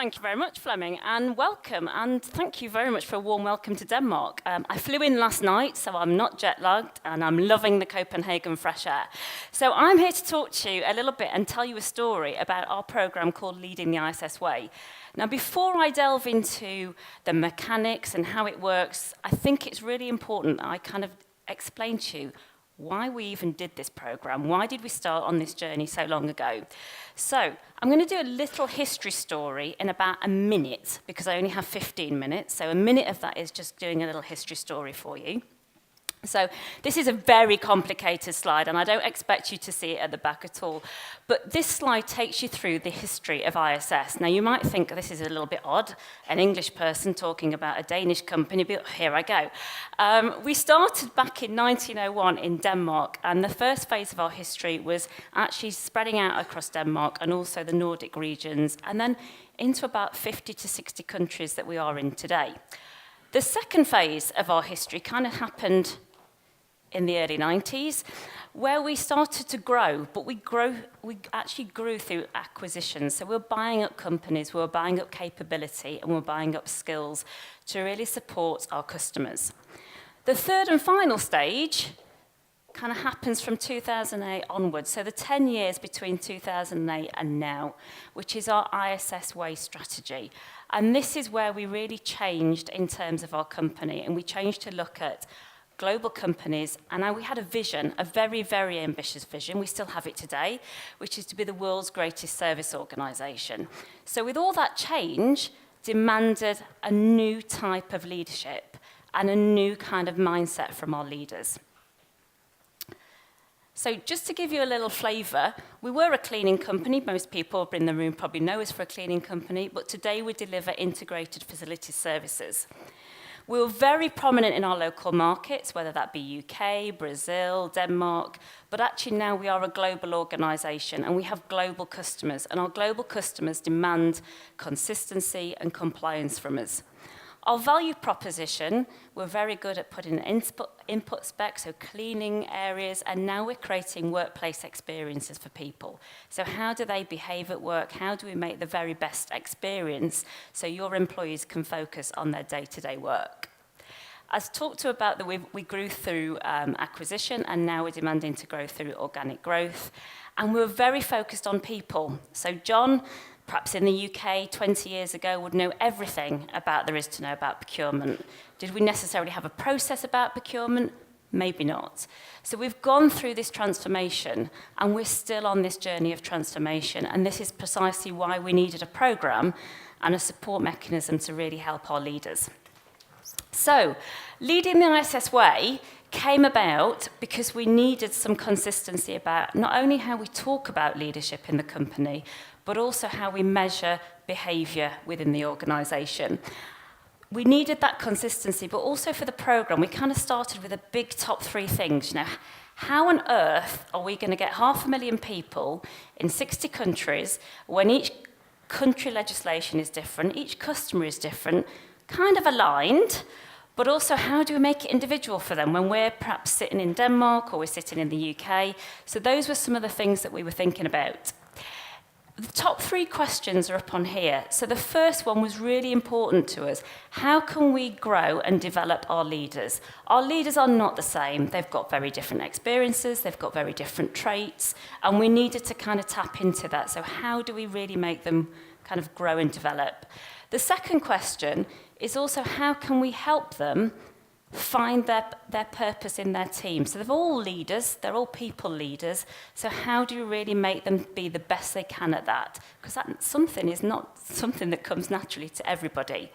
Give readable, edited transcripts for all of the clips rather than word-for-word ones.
Thank you very much, Fleming, and welcome, and thank you very much for a warm welcome to Denmark. I flew in last night, so I'm not jet-lagged, and I'm loving the Copenhagen fresh air. So I'm here to talk to you a little bit and tell you a story about our programme called Leading the ISS Way. Now, before I delve into the mechanics and how it works, I think it's really important that I kind of explain to you why we even did this programme. Why did we start on this journey so long ago? So I'm going to do a little history story in about a minute, because I only have 15 minutes. So a minute of that is just doing a little history story for you. So this is a very complicated slide, and I don't expect you to see it at the back at all. But this slide takes you through the history of ISS. Now, you might think this is a little bit odd, an English person talking about a Danish company, but here I go. We started back in 1901 in Denmark, and the first phase of our history was actually spreading out across Denmark and also the Nordic regions, and then into about 50 to 60 countries that we are in today. The second phase of our history kind of happened in the early 90s, where we started to grow, but we actually grew through acquisitions. So we're buying up companies, we're buying up capability, and we're buying up skills to really support our customers. The third and final stage kind of happens from 2008 onwards, so the 10 years between 2008 and now, which is our ISS Way strategy. And this is where we really changed in terms of our company, and we changed to look at global companies, and now we had a vision, a very, very ambitious vision, we still have it today, which is to be the world's greatest service organisation. So with all that change, demanded a new type of leadership and a new kind of mindset from our leaders. So just to give you a little flavour, we were a cleaning company. Most people in the room probably know us for a cleaning company, but today we deliver integrated facility services. We were very prominent in our local markets, whether that be UK, Brazil, Denmark, but actually now we are a global organisation and we have global customers, and our global customers demand consistency and compliance from us. Our value proposition, we're very good at putting an input spec, so cleaning areas, and now we're creating workplace experiences for people. So how do they behave at work? How do we make the very best experience so your employees can focus on their day-to-day work? As talked to about, we grew through acquisition, and now we're demanding to grow through organic growth. And we're very focused on people. So John, perhaps in the UK 20 years ago, would know everything about there is to know about procurement. Did we necessarily have a process about procurement? Maybe not. So we've gone through this transformation, and we're still on this journey of transformation, and this is precisely why we needed a programme and a support mechanism to really help our leaders. So, Leading the ISS Way came about because we needed some consistency about not only how we talk about leadership in the company, but also how we measure behaviour within the organisation. We needed that consistency, but also for the programme, we kind of started with a big top three things. You know, how on earth are we going to get 500,000 people in 60 countries when each country legislation is different, each customer is different, kind of aligned, but also how do we make it individual for them when we're perhaps sitting in Denmark or we're sitting in the UK? So those were some of the things that we were thinking about. The top three questions are up on here. So the first one was really important to us. How can we grow and develop our leaders? Our leaders are not the same. They've got very different experiences, they've got very different traits, and we needed to kind of tap into that. So how do we really make them kind of grow and develop? The second question is also how can we help them find their purpose in their team. So they're all leaders, they're all people leaders, so how do you really make them be the best they can at that? Because that something is not something that comes naturally to everybody.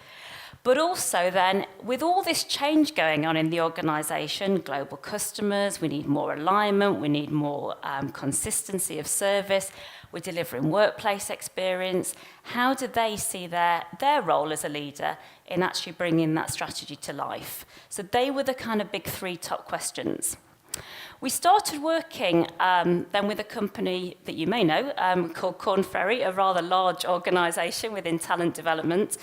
But also then, with all this change going on in the organisation, global customers, we need more alignment, we need more consistency of service, we're delivering workplace experience. How do they see their role as a leader in actually bringing that strategy to life? So they were the kind of big three top questions. We started working then with a company that you may know called Korn Ferry, a rather large organisation within talent development,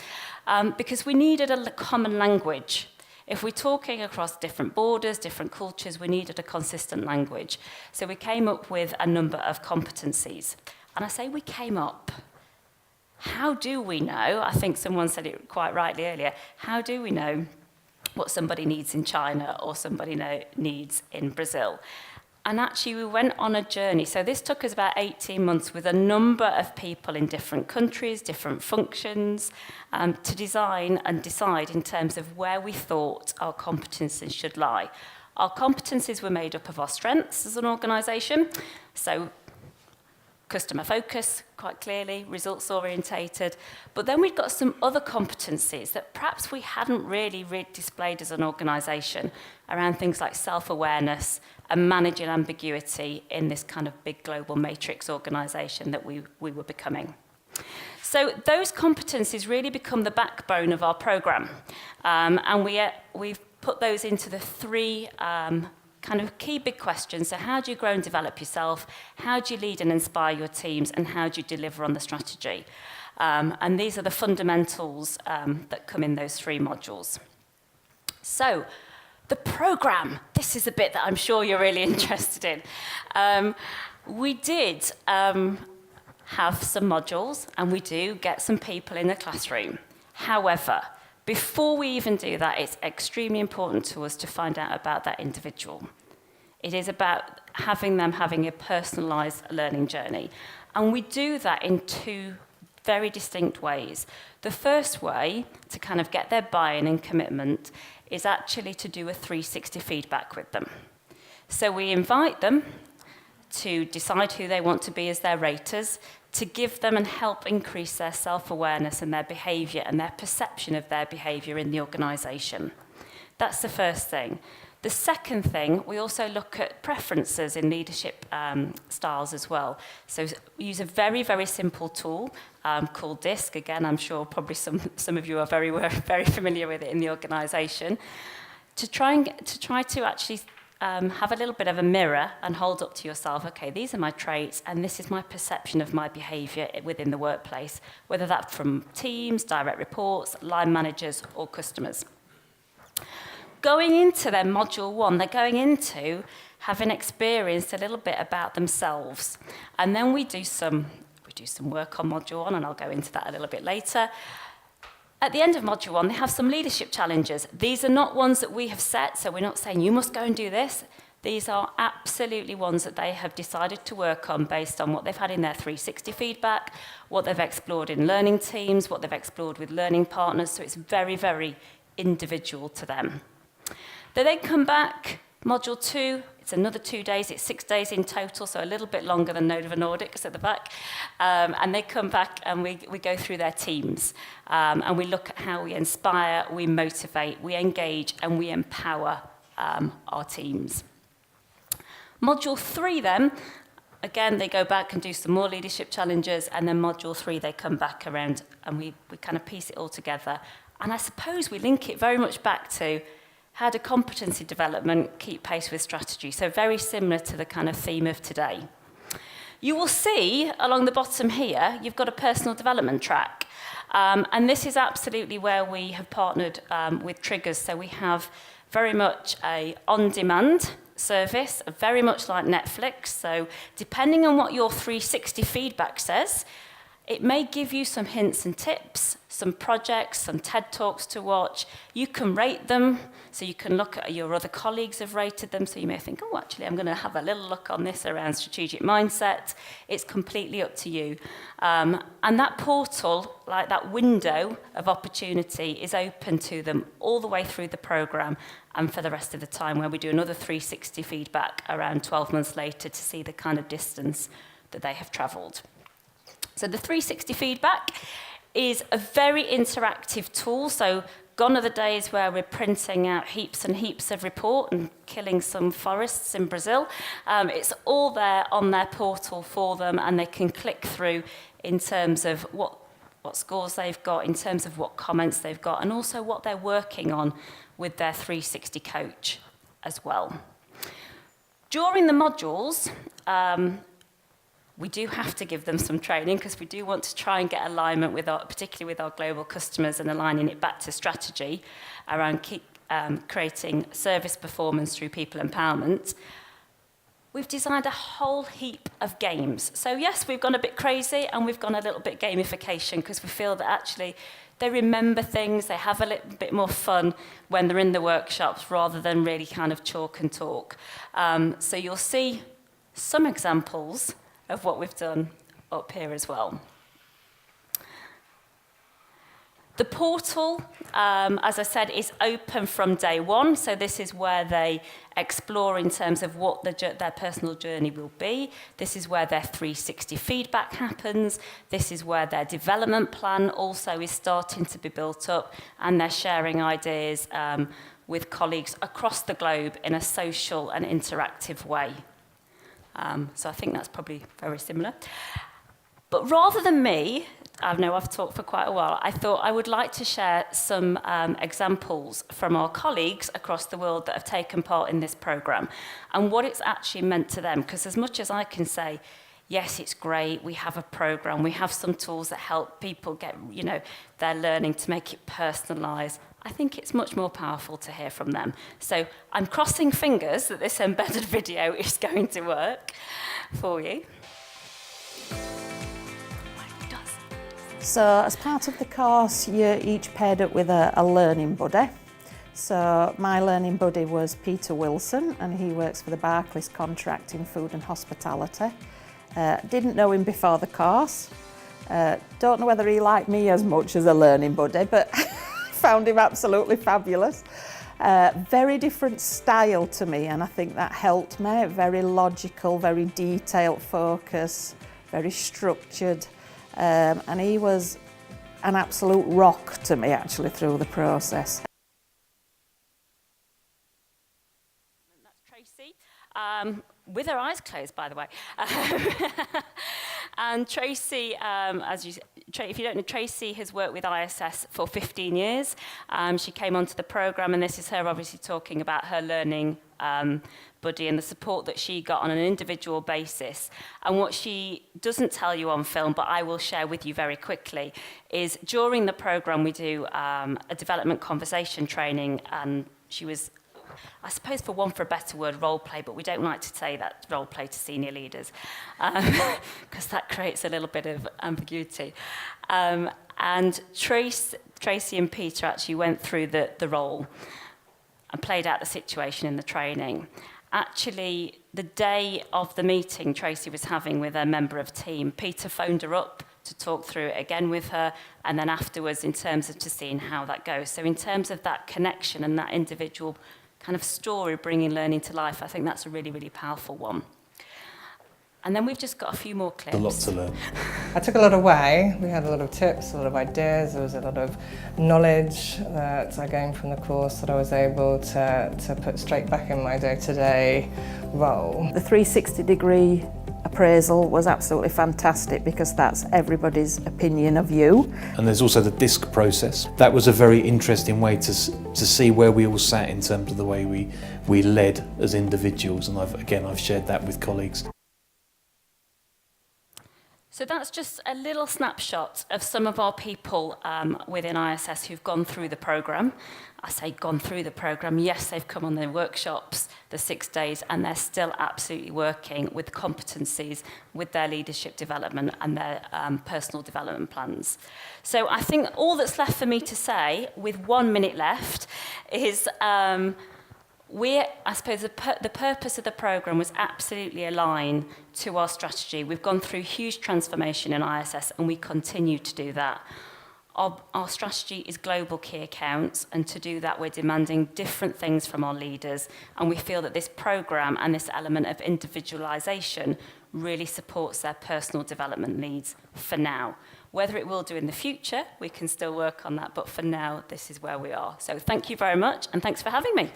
because we needed a common language. If we're talking across different borders, different cultures, we needed a consistent language. So we came up with a number of competencies. And I say we came up. how do we know? I think someone said it quite rightly earlier. How do we know what somebody needs in China or somebody needs in Brazil? And actually, we went on a journey. So this took us about 18 months with a number of people in different countries, different functions, to design and decide in terms of where we thought our competencies should lie. Our competencies were made up of our strengths as an organisation. So customer focus, quite clearly, results orientated. But then we've got some other competencies that perhaps we hadn't really displayed as an organisation around things like self-awareness and managing ambiguity in this kind of big global matrix organisation that we were becoming. So those competencies really become the backbone of our programme. And we've put those into the three kind of key big questions. So how do you grow and develop yourself? How do you lead and inspire your teams? And how do you deliver on the strategy? And these are the fundamentals that come in those three modules. So the programme, this is a bit that I'm sure you're really interested in. We did have some modules, and we do get some people in the classroom. However, before we even do that, it's extremely important to us to find out about that individual. It is about having them having a personalised learning journey. And we do that in two very distinct ways. The first way to kind of get their buy-in and commitment is actually to do a 360 feedback with them. So we invite them to decide who they want to be as their raters, to give them and help increase their self-awareness and their behaviour and their perception of their behaviour in the organisation. That's the first thing. The second thing, we also look at preferences in leadership styles as well. So we use a very, very simple tool called DISC. Again, I'm sure probably some of you are very familiar with it in the organisation. To try to actually have a little bit of a mirror and hold up to yourself, okay, these are my traits and this is my perception of my behaviour within the workplace, whether that's from teams, direct reports, line managers or customers. Going into their module one, they're going into having experienced a little bit about themselves. And then we do some work on module one, and I'll go into that a little bit later. At the end of module one, they have some leadership challenges. These are not ones that we have set, so we're not saying you must go and do this. These are absolutely ones that they have decided to work on based on what they've had in their 360 feedback, what they've explored in learning teams, what they've explored with learning partners, so it's very, very individual to them. They then come back, module 2, it's another 2 days, it's 6 days in total, so a little bit longer than Nova Nordics at the back. And they come back and we go through their teams. And we look at how we inspire, we motivate, we engage, and we empower our teams. Module 3 then, again, they go back and do some more leadership challenges, and then module 3, they come back around and we kind of piece it all together. And I suppose we link it very much back to how do competency development keep pace with strategy? So very similar to the kind of theme of today. You will see along the bottom here, you've got a personal development track. And this is absolutely where we have partnered with Triggerz. So we have very much a on-demand service, very much like Netflix. So depending on what your 360 feedback says, it may give you some hints and tips, some projects, some TED Talks to watch. You can rate them, so you can look at your other colleagues have rated them, so you may think, oh, actually, I'm going to have a little look on this around strategic mindset. It's completely up to you. And that portal, like that window of opportunity, is open to them all the way through the programme and for the rest of the time, where we do another 360 feedback around 12 months later to see the kind of distance that they have travelled. So the 360 feedback is a very interactive tool. So gone are the days where we're printing out heaps and heaps of report and killing some forests in Brazil. It's all there on their portal for them, and they can click through in terms of what scores they've got, in terms of what comments they've got, and also what they're working on with their 360 coach as well. During the modules, we do have to give them some training because we do want to try and get alignment with particularly with our global customers, and aligning it back to strategy around creating service performance through people empowerment. we've designed a whole heap of games. So yes, we've gone a bit crazy and we've gone a little bit gamification because we feel that actually they remember things, they have a little bit more fun when they're in the workshops rather than really kind of chalk and talk. So you'll see some examples of what we've done up here as well. The portal, as I said, is open from day one. So this is where they explore in terms of what their personal journey will be. This is where their 360 feedback happens. This is where their development plan also is starting to be built up, and they're sharing ideas with colleagues across the globe in a social and interactive way. So I think that's probably very similar. But rather than me, I know I've talked for quite a while, I thought I would like to share some examples from our colleagues across the world that have taken part in this programme and what it's actually meant to them. Because as much as I can say, yes, it's great, we have a programme, we have some tools that help people get, their learning to make it personalised, I think it's much more powerful to hear from them. So I'm crossing fingers that this embedded video is going to work for you. So as part of the course, you're each paired up with a learning buddy. So my learning buddy was Peter Wilson, and he works for the Barclays contract in food and hospitality. Didn't know him before the course. Don't know whether he liked me as much as a learning buddy, but found him absolutely fabulous. Very different style to me, and I think that helped me. Very logical, very detailed focus, very structured. And he was an absolute rock to me actually through the process. That's Tracy, with her eyes closed, by the way. And Tracy, if you don't know, Tracy has worked with ISS for 15 years. She came onto the programme, and this is her obviously talking about her learning buddy and the support that she got on an individual basis. And what she doesn't tell you on film, but I will share with you very quickly, is during the programme we do a development conversation training, and she was, I suppose for want of a better word, role play, but we don't like to say that role play to senior leaders because that creates a little bit of ambiguity. And Tracy and Peter actually went through the role and played out the situation in the training. Actually, the day of the meeting Tracy was having with a member of team, Peter phoned her up to talk through it again with her, and then afterwards in terms of just seeing how that goes. So in terms of that connection and that individual kind of story bringing learning to life, I think that's a really, really powerful one. And then we've just got a few more clips. A lot to learn. I took a lot away. We had a lot of tips, a lot of ideas. There was a lot of knowledge that I gained from the course that I was able to put straight back in my day-to-day role. The 360-degree appraisal was absolutely fantastic because that's everybody's opinion of you. And there's also the DISC process. That was a very interesting way to see where we all sat in terms of the way we led as individuals, and I've shared that with colleagues. So that's just a little snapshot of some of our people within ISS who've gone through the programme. I say gone through the programme, yes, they've come on the workshops, the 6 days, and they're still absolutely working with competencies, with their leadership development and their personal development plans. So I think all that's left for me to say, with 1 minute left, is I suppose the purpose of the programme was absolutely aligned to our strategy. We've gone through huge transformation in ISS, and we continue to do that. Our strategy is global key accounts, and to do that we're demanding different things from our leaders, and we feel that this programme and this element of individualisation really supports their personal development needs for now. Whether it will do in the future, we can still work on that, but for now, this is where we are. So thank you very much, and thanks for having me.